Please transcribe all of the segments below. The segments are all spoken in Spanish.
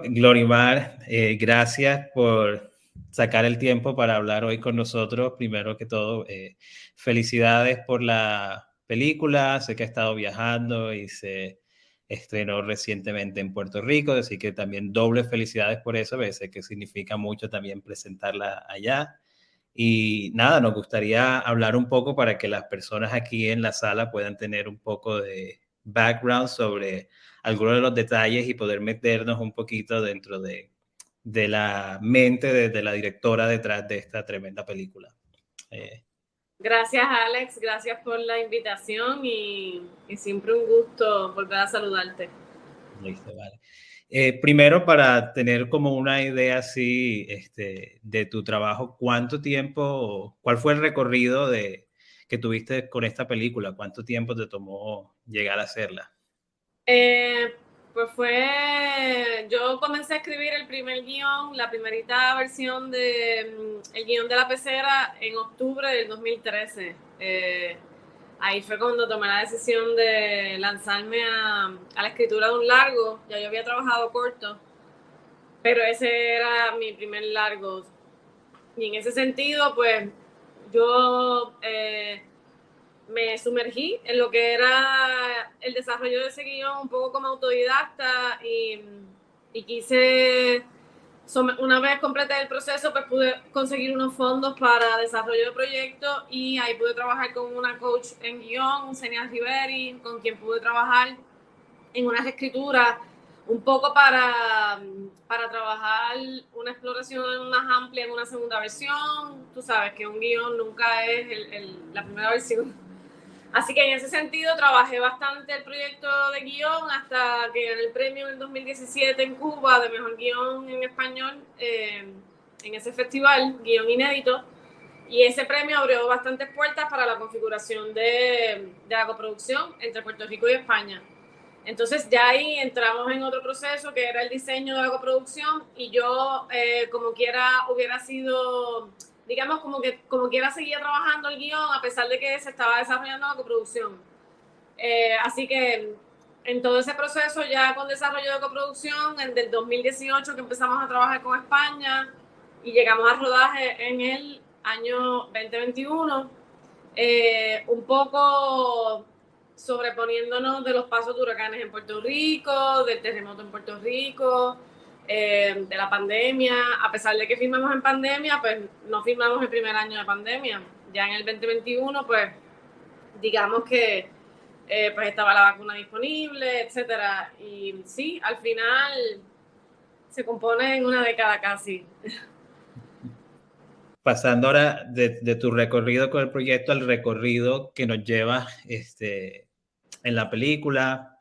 Glorimar, gracias por sacar el tiempo para hablar hoy con nosotros. Primero que todo, felicidades por la película. Sé que ha estado viajando y se estrenó recientemente en Puerto Rico, así que también doble felicidades por eso. Sé que significa mucho también presentarla allá. Y nada, nos gustaría hablar un poco para que las personas aquí en la sala puedan tener un poco de background sobre algunos de los detalles y poder meternos un poquito dentro de la mente de la directora detrás de esta tremenda película. Gracias, Alex, gracias por la invitación y siempre un gusto volver a saludarte. Listo, vale. Primero, para tener como una idea así de tu trabajo, ¿cuánto tiempo, cuál fue el recorrido que tuviste con esta película? ¿Cuánto tiempo te tomó llegar a hacerla? Pues yo comencé a escribir el primer guión, la primerita versión el guión de La Pecera en octubre del 2013. Ahí fue cuando tomé la decisión de lanzarme a la escritura de un largo. Ya yo había trabajado corto, pero ese era mi primer largo. Y en ese sentido, pues yo me sumergí en lo que era el desarrollo de ese guión un poco como autodidacta y quise, una vez completé el proceso, pues pude conseguir unos fondos para desarrollo de proyectos y ahí pude trabajar con una coach en guión, Senia Riveri, con quien pude trabajar en una reescritura un poco para trabajar una exploración más amplia en una segunda versión. Tú sabes que un guión nunca es la primera versión. Así que en ese sentido trabajé bastante el proyecto de guión hasta que gané el premio en el 2017 en Cuba de mejor guión en español en ese festival, guión inédito. Y ese premio abrió bastantes puertas para la configuración de la coproducción entre Puerto Rico y España. Entonces ya ahí entramos en otro proceso que era el diseño de la coproducción y yo como quiera hubiera sido, digamos como quiera seguía trabajando el guión a pesar de que se estaba desarrollando la coproducción. Así que en todo ese proceso ya con desarrollo de coproducción, del 2018 que empezamos a trabajar con España y llegamos al rodaje en el año 2021, un poco sobreponiéndonos de los pasos de huracanes en Puerto Rico, del terremoto en Puerto Rico, de la pandemia. A pesar de que firmamos en pandemia, pues no firmamos el primer año de pandemia. Ya en el 2021, pues digamos que pues estaba la vacuna disponible, etcétera. Y sí, al final se compone en una década casi. Pasando ahora de tu recorrido con el proyecto al recorrido que nos lleva en la película,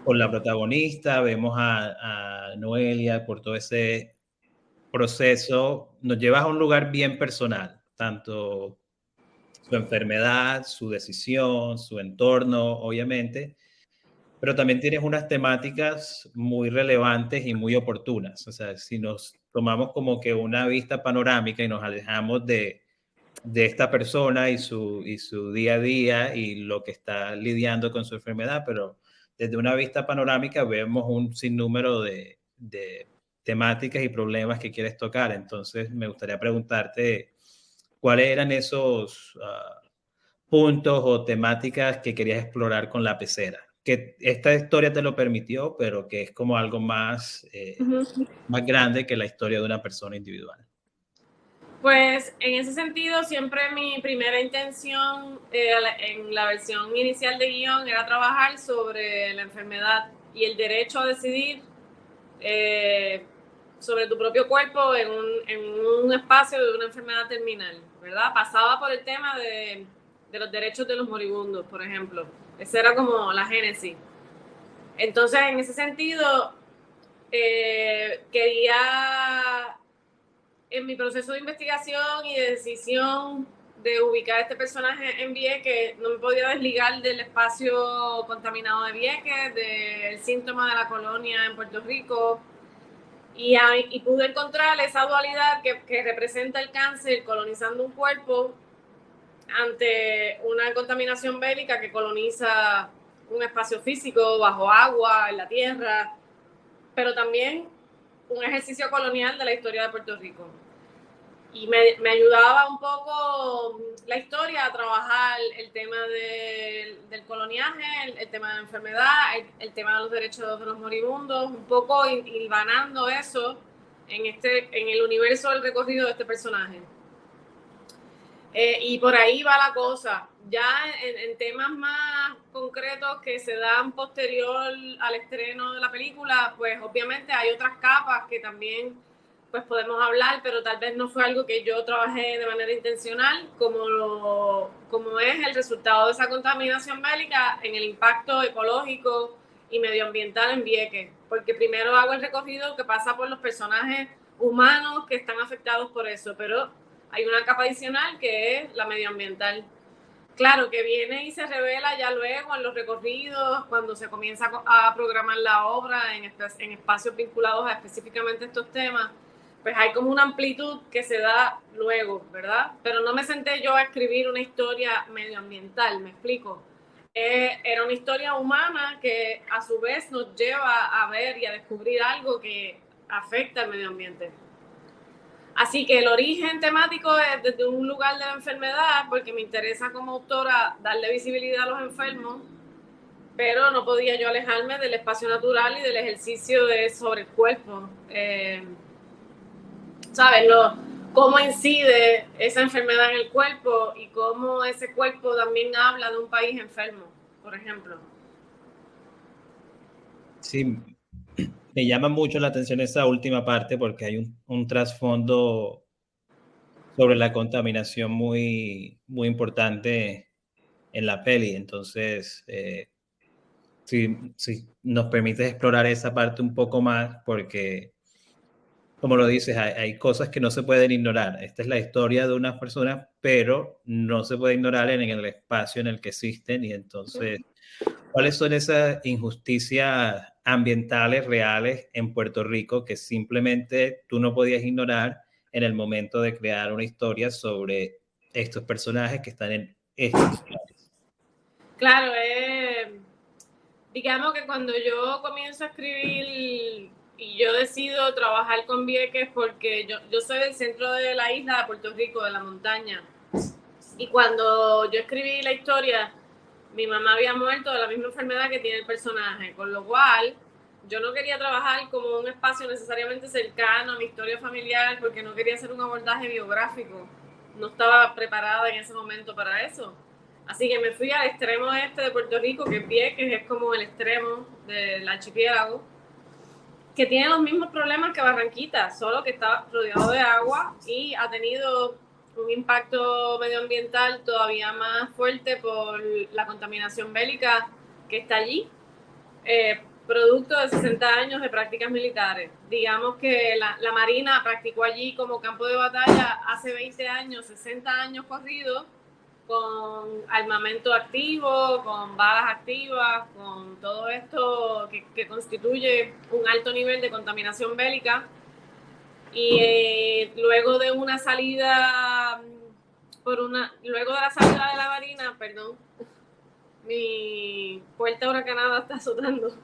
con la protagonista, vemos a Noelia por todo ese proceso, nos llevas a un lugar bien personal, tanto su enfermedad, su decisión, su entorno, obviamente, pero también tienes unas temáticas muy relevantes y muy oportunas. O sea, si nos tomamos como que una vista panorámica y nos alejamos de esta persona y su día a día y lo que está lidiando con su enfermedad, pero desde una vista panorámica vemos un sinnúmero de temáticas y problemas que quieres tocar. Entonces, me gustaría preguntarte cuáles eran esos puntos o temáticas que querías explorar con La Pecera. Que esta historia te lo permitió, pero que es como algo más, más grande que la historia de una persona individual. Pues en ese sentido, siempre mi primera intención en la versión inicial de guión era trabajar sobre la enfermedad y el derecho a decidir sobre tu propio cuerpo en un espacio de una enfermedad terminal, ¿verdad? Pasaba por el tema de los derechos de los moribundos, por ejemplo. Esa era como la génesis. Entonces, en ese sentido, quería en mi proceso de investigación y de decisión de ubicar a este personaje en Vieques, no me podía desligar del espacio contaminado de Vieques, del síntoma de la colonia en Puerto Rico, y pude encontrar esa dualidad que representa el cáncer colonizando un cuerpo ante una contaminación bélica que coloniza un espacio físico bajo agua, en la tierra. pero también un ejercicio colonial de la historia de Puerto Rico. Y me ayudaba un poco la historia a trabajar el tema del coloniaje, el tema de la enfermedad, el tema de los derechos de los moribundos, un poco hilvanando eso en el universo del recorrido de este personaje. Y por ahí va la cosa. Ya en temas más concretos que se dan posterior al estreno de la película, pues obviamente hay otras capas que también pues podemos hablar, pero tal vez no fue algo que yo trabajé de manera intencional, como es el resultado de esa contaminación bélica en el impacto ecológico y medioambiental en Vieques. Porque primero hago el recorrido que pasa por los personajes humanos que están afectados por eso, pero hay una capa adicional que es la medioambiental. Claro, que viene y se revela ya luego en los recorridos, cuando se comienza a programar la obra en espacios vinculados a específicamente estos temas, pues hay como una amplitud que se da luego, ¿verdad? Pero no me senté yo a escribir una historia medioambiental, ¿me explico? Era una historia humana que a su vez nos lleva a ver y a descubrir algo que afecta al medio ambiente. Así que el origen temático es desde un lugar de la enfermedad, porque me interesa como autora darle visibilidad a los enfermos, pero no podía yo alejarme del espacio natural y del ejercicio sobre el cuerpo. ¿Sabes? Cómo incide esa enfermedad en el cuerpo y cómo ese cuerpo también habla de un país enfermo, por ejemplo. Sí, me llama mucho la atención esa última parte porque hay un trasfondo sobre la contaminación muy, muy importante en la peli. Entonces, si nos permites explorar esa parte un poco más, porque, como lo dices, hay cosas que no se pueden ignorar. Esta es la historia de unas personas, pero no se puede ignorar en el espacio en el que existen. Y entonces, ¿cuáles son esas injusticias ambientales reales en Puerto Rico que simplemente tú no podías ignorar en el momento de crear una historia sobre estos personajes que están en estos lugares? Claro, digamos que cuando yo comienzo a escribir y yo decido trabajar con Vieques, porque yo soy del centro de la isla de Puerto Rico, de la montaña, y cuando yo escribí la historia, mi mamá había muerto de la misma enfermedad que tiene el personaje, con lo cual yo no quería trabajar como un espacio necesariamente cercano a mi historia familiar, porque no quería hacer un abordaje biográfico, no estaba preparada en ese momento para eso. Así que me fui al extremo este de Puerto Rico, que Vieques es como el extremo del archipiélago, que tiene los mismos problemas que Barranquita, solo que está rodeado de agua y ha tenido un impacto medioambiental todavía más fuerte por la contaminación bélica que está allí, producto de 60 años de prácticas militares. Digamos que la Marina practicó allí como campo de batalla hace 20 años, 60 años corridos, con armamento activo, con balas activas, con todo esto que constituye un alto nivel de contaminación bélica. Y luego de una salida, luego de la salida de la Marina, perdón, mi puerta huracanada está azotando.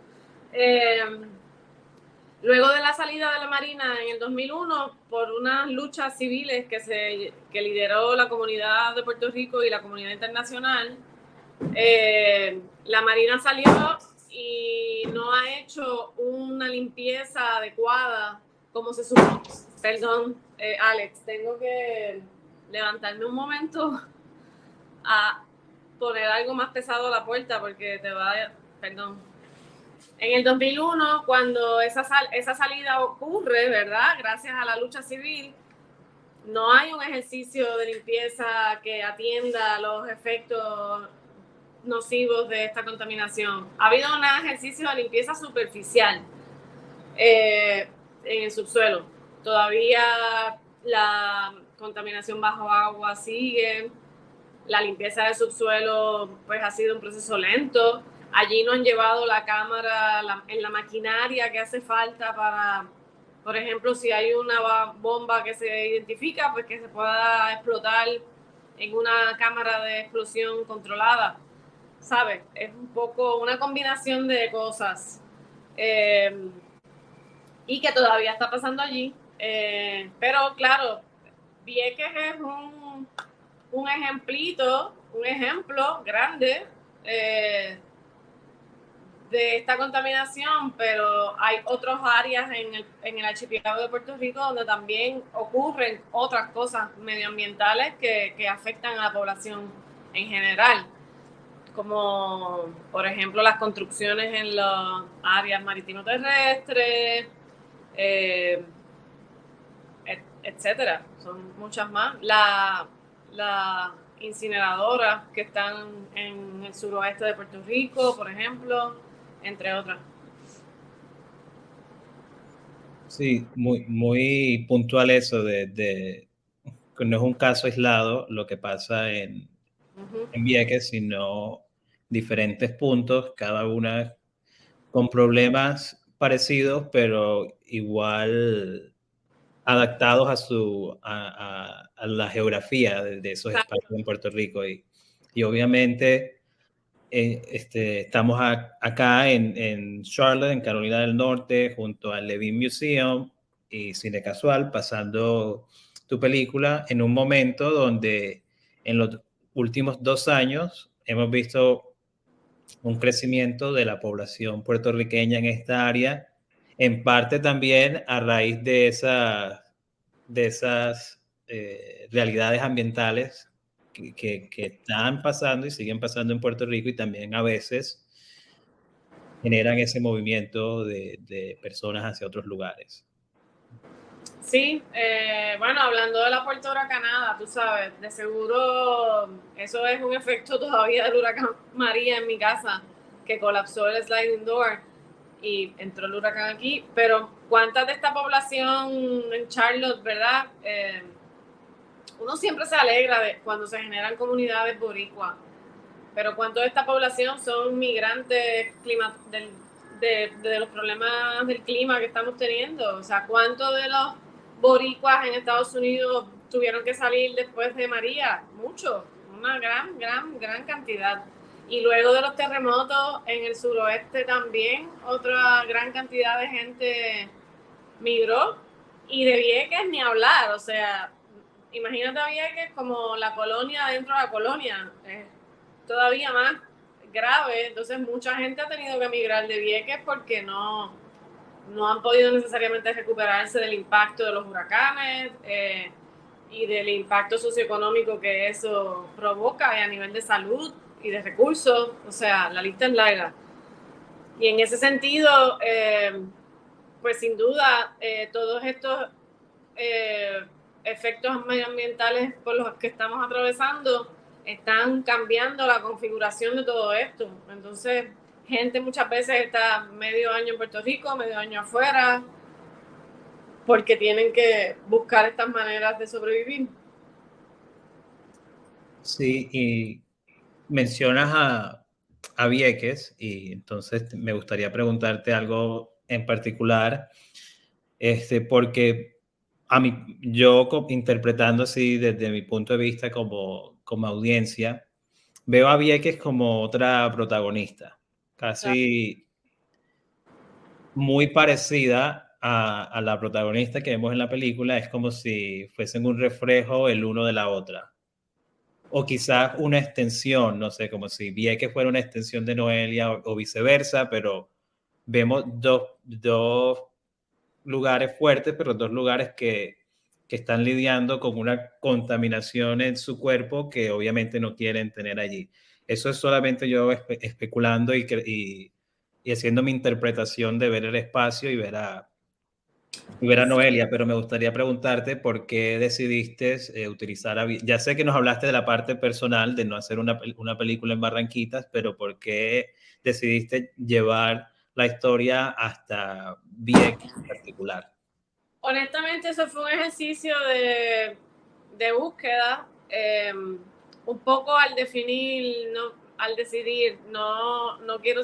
Luego de la salida de la Marina en el 2001, por unas luchas civiles que lideró la comunidad de Puerto Rico y la comunidad internacional, la Marina salió y no ha hecho una limpieza adecuada como se supone. Perdón, Alex, tengo que levantarme un momento a poner algo más pesado a la puerta porque te va a... Perdón. En el 2001, cuando esa salida ocurre, ¿verdad? Gracias a la lucha civil, no hay un ejercicio de limpieza que atienda los efectos nocivos de esta contaminación. Ha habido un ejercicio de limpieza superficial en el subsuelo. Todavía la contaminación bajo agua sigue. La limpieza del subsuelo pues ha sido un proceso lento. Allí no han llevado la cámara en la maquinaria que hace falta para, por ejemplo, si hay una bomba que se identifica, pues que se pueda explotar en una cámara de explosión controlada. ¿Sabes? Es un poco una combinación de cosas. y que todavía está pasando allí. Pero claro, Vieques es un ejemplo grande de esta contaminación, pero hay otras áreas en el archipiélago de Puerto Rico donde también ocurren otras cosas medioambientales que afectan a la población en general, como por ejemplo las construcciones en las áreas marítimo-terrestres, etcétera. Son muchas más. Las incineradoras que están en el suroeste de Puerto Rico, por ejemplo, entre otras. Sí, muy puntual eso de que no es un caso aislado lo que pasa en Vieques, sino diferentes puntos, cada una con problemas parecidos, pero igual adaptados a la geografía de esos espacios en Puerto Rico. Y obviamente estamos acá en Charlotte, en Carolina del Norte, junto al Levine Museum y Cine Casual, pasando tu película en un momento donde en los últimos 2 años hemos visto un crecimiento de la población puertorriqueña en esta área, en parte también a raíz de esas realidades ambientales que están pasando y siguen pasando en Puerto Rico, y también a veces generan ese movimiento de personas hacia otros lugares. Sí, bueno, hablando de la puerta huracanada, tú sabes, de seguro eso es un efecto todavía del huracán María en mi casa, que colapsó el sliding door y entró el huracán aquí, pero ¿cuántas de esta población en Charlotte, verdad? Uno siempre se alegra de cuando se generan comunidades boricuas, pero ¿cuánto de esta población son migrantes de los problemas del clima que estamos teniendo? O sea, ¿cuántos de los boricuas en Estados Unidos tuvieron que salir después de María? Muchos, una gran cantidad. Y luego de los terremotos en el suroeste también, otra gran cantidad de gente migró. Y de Vieques ni hablar, o sea, imagínate a Vieques como la colonia dentro de la colonia, todavía más grave. Entonces mucha gente ha tenido que emigrar de Vieques porque no han podido necesariamente recuperarse del impacto de los huracanes y del impacto socioeconómico que eso provoca a nivel de salud y de recursos. O sea, la lista es larga. Y en ese sentido, pues sin duda, todos estos efectos medioambientales por los que estamos atravesando están cambiando la configuración de todo esto. Entonces, gente muchas veces está medio año en Puerto Rico, medio año afuera, porque tienen que buscar estas maneras de sobrevivir. Sí, y mencionas a Vieques, y entonces me gustaría preguntarte algo en particular, porque yo interpretando así desde mi punto de vista como audiencia, veo a Vieques como otra protagonista, casi muy parecida a la protagonista que vemos en la película. Es como si fuesen un reflejo el uno de la otra. O quizás una extensión, no sé, como si Vieques fuera una extensión de Noelia o viceversa, pero vemos dos lugares fuertes, pero dos lugares que están lidiando con una contaminación en su cuerpo que obviamente no quieren tener allí. Eso es solamente yo especulando y haciendo mi interpretación de ver el espacio y ver a Noelia, pero me gustaría preguntarte por qué decidiste utilizar ya sé que nos hablaste de la parte personal de no hacer una película en Barranquitas, pero por qué decidiste llevar la historia hasta Vieques en particular. Honestamente, eso fue un ejercicio de búsqueda, un poco al definir, al decidir, no quiero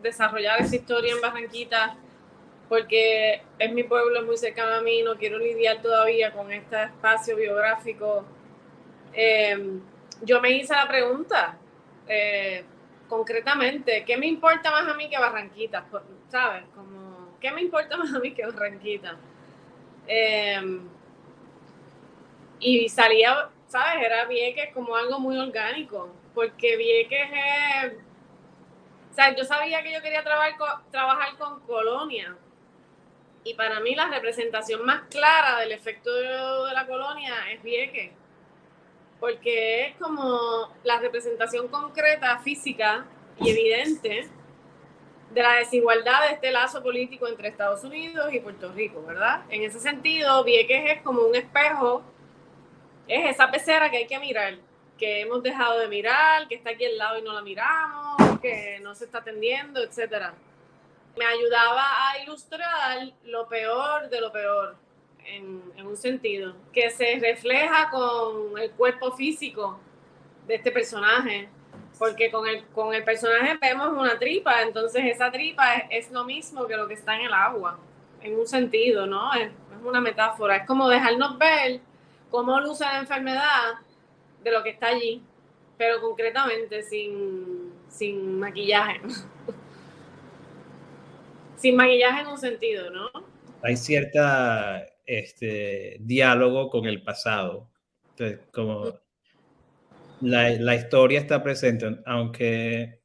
desarrollar esa historia en Barranquitas porque es mi pueblo, es muy cercano a mí, no quiero lidiar todavía con este espacio biográfico. Yo me hice la pregunta, concretamente, ¿qué me importa más a mí que Barranquitas? ¿Sabes? Como ¿qué me importa más a mí que Barranquita? Y salía, ¿sabes? Era Vieques como algo muy orgánico, porque Vieques es... O sea, yo sabía que yo quería trabajar con colonia, y para mí la representación más clara del efecto de la colonia es Vieques, porque es como la representación concreta, física y evidente de la desigualdad de este lazo político entre Estados Unidos y Puerto Rico, ¿verdad? En ese sentido, Vieques es como un espejo, es esa pecera que hay que mirar, que hemos dejado de mirar, que está aquí al lado y no la miramos, que no se está atendiendo, etcétera. Me ayudaba a ilustrar lo peor de lo peor, en un sentido, que se refleja con el cuerpo físico de este personaje, porque con el personaje vemos una tripa, entonces esa tripa es lo mismo que lo que está en el agua, en un sentido, ¿no? Es una metáfora, es como dejarnos ver cómo luce la enfermedad de lo que está allí, pero concretamente sin maquillaje. Sin maquillaje en un sentido, ¿no? Hay cierta diálogo con el pasado. Entonces, como la historia está presente, aunque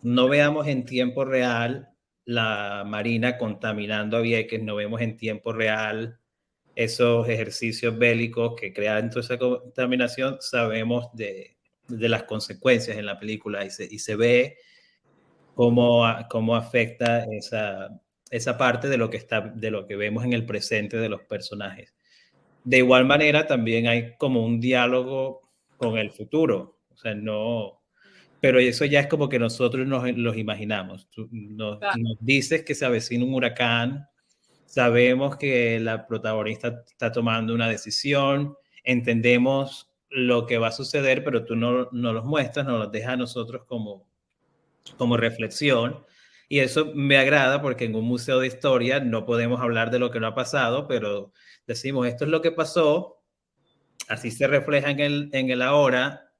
no veamos en tiempo real la Marina contaminando a Vieques, no vemos en tiempo real esos ejercicios bélicos que crean toda esa contaminación, sabemos de las consecuencias en la película y se ve cómo afecta esa parte de lo que vemos en el presente de los personajes. De igual manera, también hay como un diálogo con el futuro, o sea, no, pero eso ya es como que nosotros nos los imaginamos. Nos dices que se avecina un huracán, sabemos que la protagonista está tomando una decisión, entendemos lo que va a suceder, pero tú no los muestras, nos los dejas a nosotros como reflexión. Y eso me agrada porque en un museo de historia no podemos hablar de lo que no ha pasado, pero decimos, esto es lo que pasó, así se refleja en el ahora.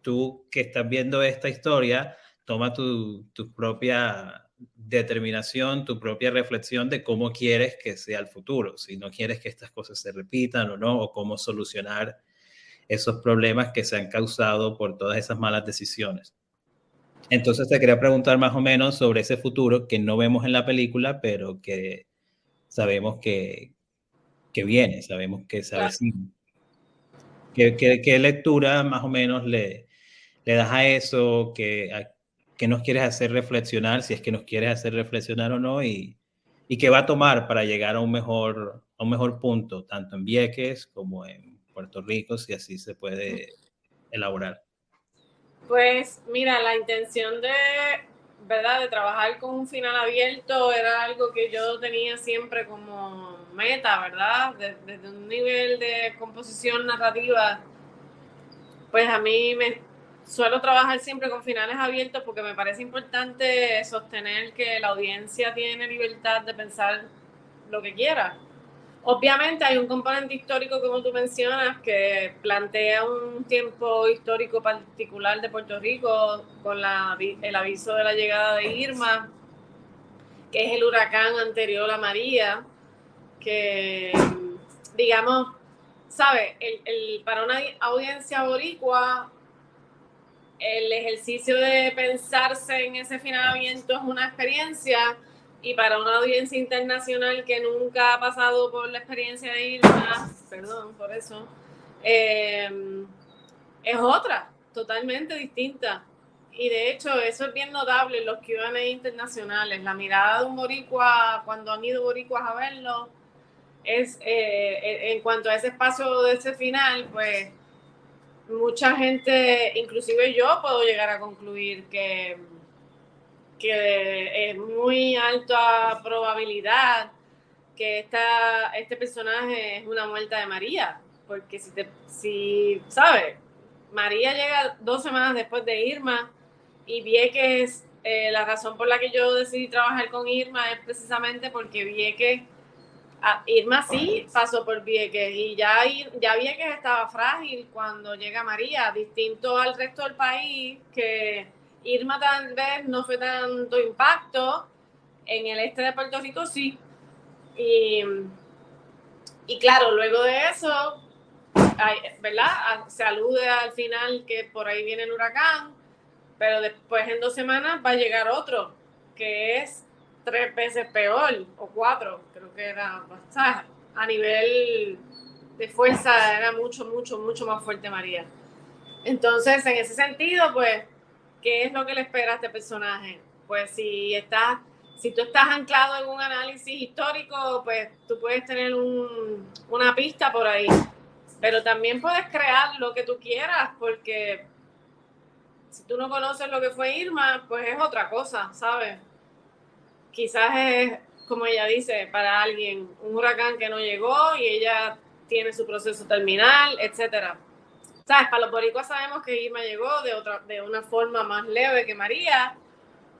Tú que estás viendo esta historia, toma tu propia determinación, tu propia reflexión de cómo quieres que sea el futuro, si no quieres que estas cosas se repitan o no, o cómo solucionar esos problemas que se han causado por todas esas malas decisiones. Entonces te quería preguntar más o menos sobre ese futuro que no vemos en la película, pero que sabemos que viene, sabemos que se avecina. ¿Qué lectura más o menos le das a eso? ¿Qué nos quieres hacer reflexionar, si es que nos quieres hacer reflexionar o no? ¿Y qué va a tomar para llegar a un mejor punto, tanto en Vieques como en Puerto Rico, si así se puede elaborar? Pues mira, la intención ¿verdad?, de trabajar con un final abierto era algo que yo tenía siempre como meta, ¿verdad? Desde un nivel de composición narrativa, pues a mí me suelo trabajar siempre con finales abiertos porque me parece importante sostener que la audiencia tiene libertad de pensar lo que quiera. Obviamente hay un componente histórico, como tú mencionas, que plantea un tiempo histórico particular de Puerto Rico con el aviso de la llegada de Irma, que es el huracán anterior a María, que, digamos, ¿sabes? Para una audiencia boricua, el ejercicio de pensarse en ese finalamiento es una experiencia, y para una audiencia internacional que nunca ha pasado por la experiencia de Irma, perdón por eso, es otra, totalmente distinta. Y de hecho eso es bien notable en los Q&A internacionales. La mirada de un boricua cuando han ido boricuas a verlo es, en cuanto a ese espacio de ese final, pues mucha gente, inclusive yo, puedo llegar a concluir que es muy alta probabilidad que este personaje es una muerta de María, porque si ¿sabes? María llega 2 semanas después de Irma, y Vieques, la razón por la que yo decidí trabajar con Irma es precisamente porque Vieques, Irma sí pasó por Vieques, y ya Vieques estaba frágil cuando llega María, distinto al resto del país, que Irma tal vez no fue tanto impacto, En el este de Puerto Rico sí. Y claro, luego de eso, ¿verdad? Se alude al final que por ahí viene el huracán, pero después en 2 semanas va a llegar otro, que es 3 veces peor, o 4, creo que era, o sea, a nivel de fuerza era mucho, mucho, mucho más fuerte María. Entonces, en ese sentido, pues, ¿qué es lo que le espera a este personaje? Pues si tú estás anclado en un análisis histórico, pues tú puedes tener una pista por ahí, pero también puedes crear lo que tú quieras, porque si tú no conoces lo que fue Irma, pues es otra cosa, ¿sabes? Quizás es, como ella dice, para alguien un huracán que no llegó y ella tiene su proceso terminal, etcétera. ¿Sabes? Para los boricuas sabemos que Irma llegó de una forma más leve que María,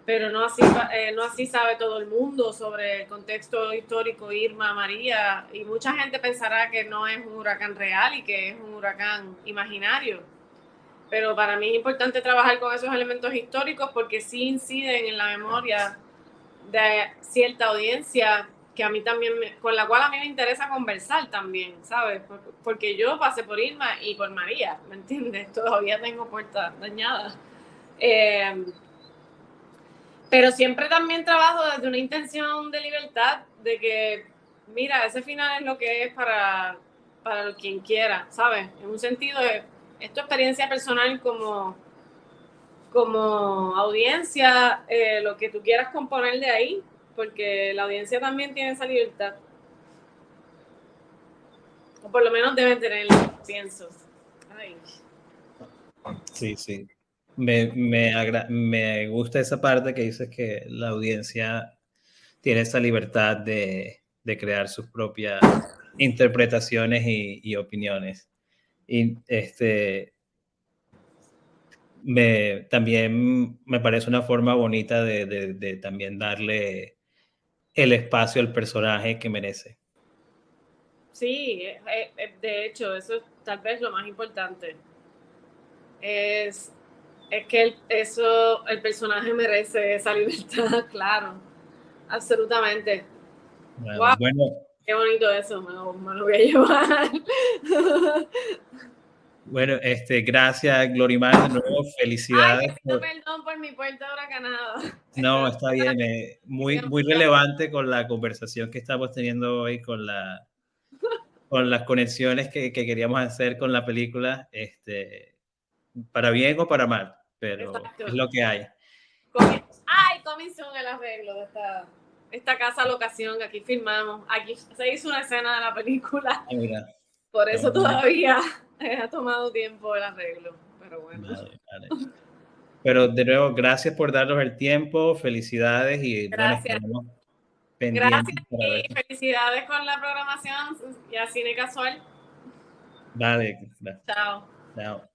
pero no así sabe todo el mundo sobre el contexto histórico Irma, María, y mucha gente pensará que no es un huracán real y que es un huracán imaginario. Pero para mí es importante trabajar con esos elementos históricos porque sí inciden en la memoria de cierta audiencia que a mí también, con la cual a mí me interesa conversar también, ¿sabes? Porque yo pasé por Irma y por María, ¿me entiendes? Todavía tengo puertas dañadas. Pero siempre también trabajo desde una intención de libertad, de que, mira, ese final es lo que es para quien quiera, ¿sabes? En un sentido de, es tu experiencia personal como audiencia, lo que tú quieras componer de ahí, porque la audiencia también tiene esa libertad. O por lo menos deben tenerla, pienso. Ay. Sí, sí. Me gusta esa parte que dices que la audiencia tiene esa libertad de crear sus propias interpretaciones y opiniones. Y también me parece una forma bonita de también darle el espacio al personaje que merece. Sí, de hecho, eso es tal vez lo más importante. Es que el personaje merece esa libertad, claro, absolutamente. Wow, Bueno, qué bonito eso, me lo voy a llevar. bueno, gracias, Glorimar, de nuevo, Ay, felicidades. te pido perdón por mi puerta huracanada. No, está bien, muy, muy relevante con la conversación que estamos teniendo hoy, con las conexiones que queríamos hacer con la película, para bien o para mal, pero Exacto. es lo que hay. Coming soon el arreglo de esta casa locación que aquí filmamos. Aquí se hizo una escena de la película. Mira, Por eso todavía ha tomado tiempo el arreglo. Pero bueno. Vale. Pero de nuevo, gracias por darnos el tiempo, felicidades y Gracias. bueno, estaremos pendientes. Gracias y felicidades con la programación y a Cine Casual. Vale. Chao. Chao.